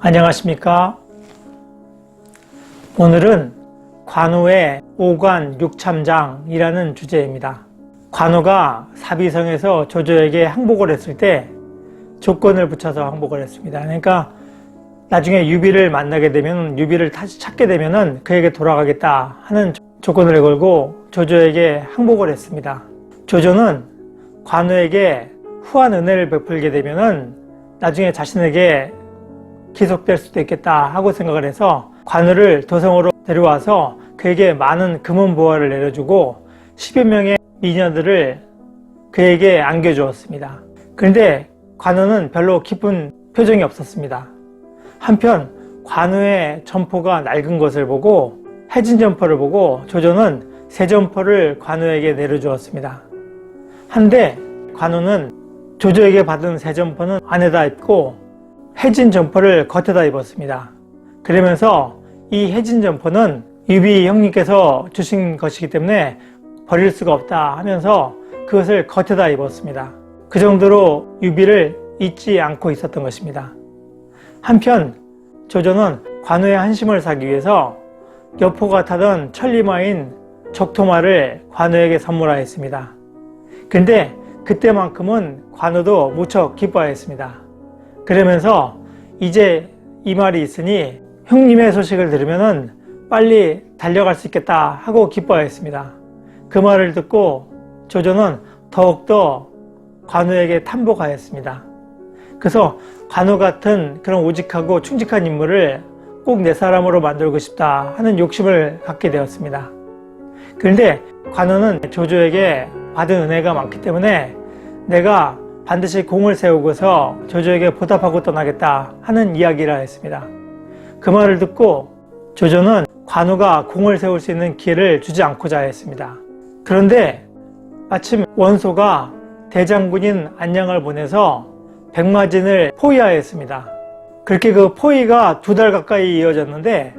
안녕하십니까. 오늘은 관우의 오간 육참장이라는 주제입니다. 관우가 사비성에서 조조에게 항복을 했을 때 조건을 붙여서 항복을 했습니다. 그러니까 나중에 유비를 만나게 되면, 유비를 다시 찾게 되면은 그에게 돌아가겠다 하는 조건을 걸고 조조에게 항복을 했습니다. 조조는 관우에게 후한 은혜를 베풀게 되면은 나중에 자신에게 기속될 수도 있겠다 하고 생각을 해서 관우를 도성으로 데려와서 그에게 많은 금은보화를 내려주고 10여 명의 미녀들을 그에게 안겨주었습니다. 그런데 관우는 별로 기쁜 표정이 없었습니다. 한편 관우의 점포가 낡은 것을 보고, 해진 점포를 보고 조조는 새 점포를 관우에게 내려주었습니다. 한데 관우는 조조에게 받은 새 점포는 안에다 입고 해진 점포를 겉에다 입었습니다. 그러면서 이 해진 점포는 유비 형님께서 주신 것이기 때문에 버릴 수가 없다 하면서 그것을 겉에다 입었습니다. 그 정도로 유비를 잊지 않고 있었던 것입니다. 한편 조조는 관우의 한심을 사기 위해서 여포가 타던 천리마인 적토마를 관우에게 선물하였습니다. 그런데 그때만큼은 관우도 무척 기뻐하였습니다. 그러면서 이제 이 말이 있으니 형님의 소식을 들으면 빨리 달려갈 수 있겠다 하고 기뻐하였습니다. 그 말을 듣고 조조는 더욱더 관우에게 탐복하였습니다. 그래서 관우 같은 그런 오직하고 충직한 인물을 꼭 내 사람으로 만들고 싶다 하는 욕심을 갖게 되었습니다. 그런데 관우는 조조에게 받은 은혜가 많기 때문에 내가 반드시 공을 세우고서 조조에게 보답하고 떠나겠다 하는 이야기를 했습니다. 그 말을 듣고 조조는 관우가 공을 세울 수 있는 기회를 주지 않고자 했습니다. 그런데 마침 원소가 대장군인 안양을 보내서 백마진을 포위하였습니다. 그렇게 그 포위가 2달 가까이 이어졌는데,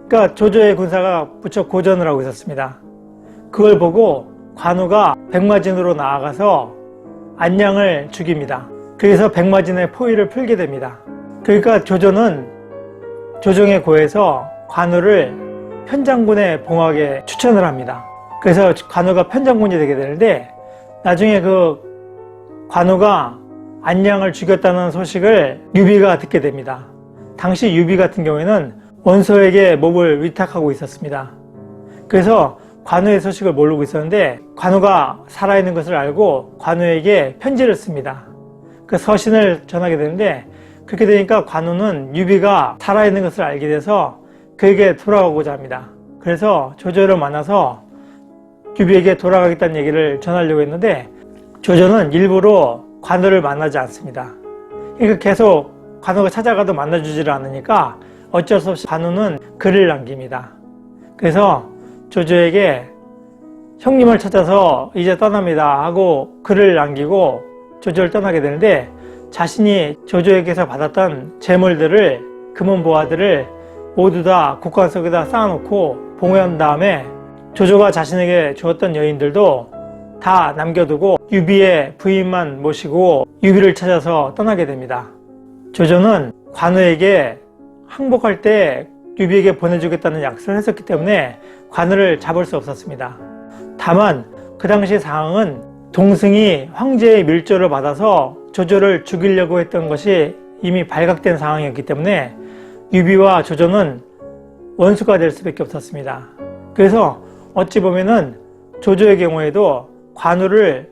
그러니까 조조의 군사가 무척 고전을 하고 있었습니다. 그걸 보고 관우가 백마진으로 나아가서 안양을 죽입니다. 그래서 백마진의 포위를 풀게 됩니다. 그러니까 조조는 조정에 고해서 관우를 편장군에 봉하게 추천을 합니다. 그래서 관우가 편장군이 되게 되는데, 나중에 그 관우가 안양을 죽였다는 소식을 유비가 듣게 됩니다. 당시 유비 같은 경우에는 원소에게 몸을 위탁하고 있었습니다. 그래서 관우의 소식을 모르고 있었는데 관우가 살아있는 것을 알고 관우에게 편지를 씁니다. 그 서신을 전하게 되는데, 그렇게 되니까 관우는 유비가 살아있는 것을 알게 돼서 그에게 돌아가고자 합니다. 그래서 조조를 만나서 유비에게 돌아가겠다는 얘기를 전하려고 했는데 조조는 일부러 관우를 만나지 않습니다. 그러니까 계속 관우가 찾아가도 만나주지를 않으니까 어쩔 수 없이 관우는 글을 남깁니다. 그래서 조조에게 형님을 찾아서 이제 떠납니다 하고 글을 남기고 조조를 떠나게 되는데, 자신이 조조에게서 받았던 재물들을, 금은보화들을 모두 다 국관 속에다 쌓아놓고 봉해한 다음에 조조가 자신에게 주었던 여인들도 다 남겨두고 유비의 부인만 모시고 유비를 찾아서 떠나게 됩니다. 조조는 관우에게 항복할 때 유비에게 보내주겠다는 약속을 했었기 때문에 관우를 잡을 수 없었습니다. 다만 그 당시 상황은 동승이 황제의 밀조를 받아서 조조를 죽이려고 했던 것이 이미 발각된 상황이었기 때문에 유비와 조조는 원수가 될 수밖에 없었습니다. 그래서 어찌 보면은 조조의 경우에도 관우를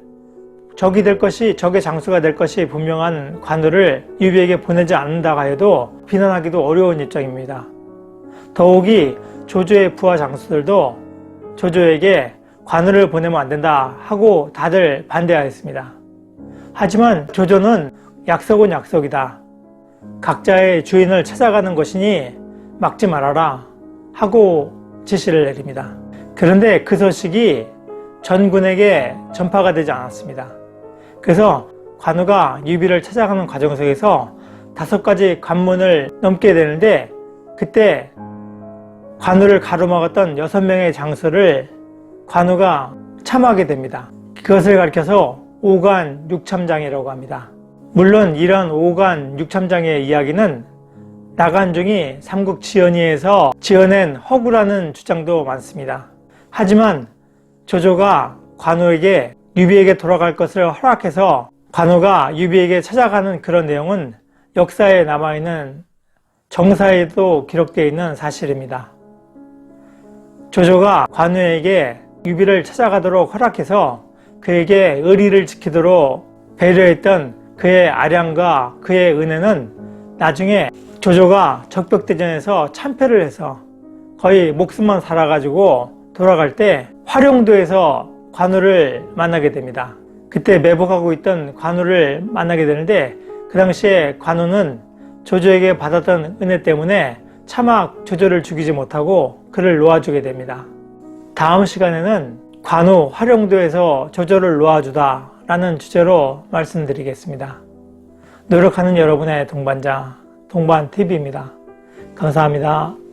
적이 될 것이, 적의 장수가 될 것이 분명한 관우를 유비에게 보내지 않는다고 해도 비난하기도 어려운 입장입니다. 더욱이 조조의 부하 장수들도 조조에게 관우를 보내면 안 된다 하고 다들 반대하였습니다. 하지만 조조는 약속은 약속이다, 각자의 주인을 찾아가는 것이니 막지 말아라 하고 지시를 내립니다. 그런데 그 소식이 전군에게 전파가 되지 않았습니다. 그래서 관우가 유비를 찾아가는 과정 속에서 5가지 관문을 넘게 되는데, 그때 관우를 가로막았던 6명의 장수를 관우가 참하게 됩니다. 그것을 가리켜서 오간 육참장이라고 합니다. 물론 이런 오간 육참장의 이야기는 나간중이 삼국 지연의에서 지어낸 허구라는 주장도 많습니다. 하지만 조조가 관우에게 유비에게 돌아갈 것을 허락해서 관우가 유비에게 찾아가는 그런 내용은 역사에 남아있는 정사에도 기록되어 있는 사실입니다. 조조가 관우에게 유비를 찾아가도록 허락해서 그에게 의리를 지키도록 배려했던 그의 아량과 그의 은혜는 나중에 조조가 적벽대전에서 참패를 해서 거의 목숨만 살아가지고 돌아갈 때 화룡도에서 관우를 만나게 됩니다. 그때 매복하고 있던 관우를 만나게 되는데 그 당시에 관우는 조조에게 받았던 은혜 때문에 차마 조조를 죽이지 못하고 그를 놓아주게 됩니다. 다음 시간에는 관우 화룡도에서 조조를 놓아주다 라는 주제로 말씀드리겠습니다. 노력하는 여러분의 동반자 동반TV입니다. 감사합니다.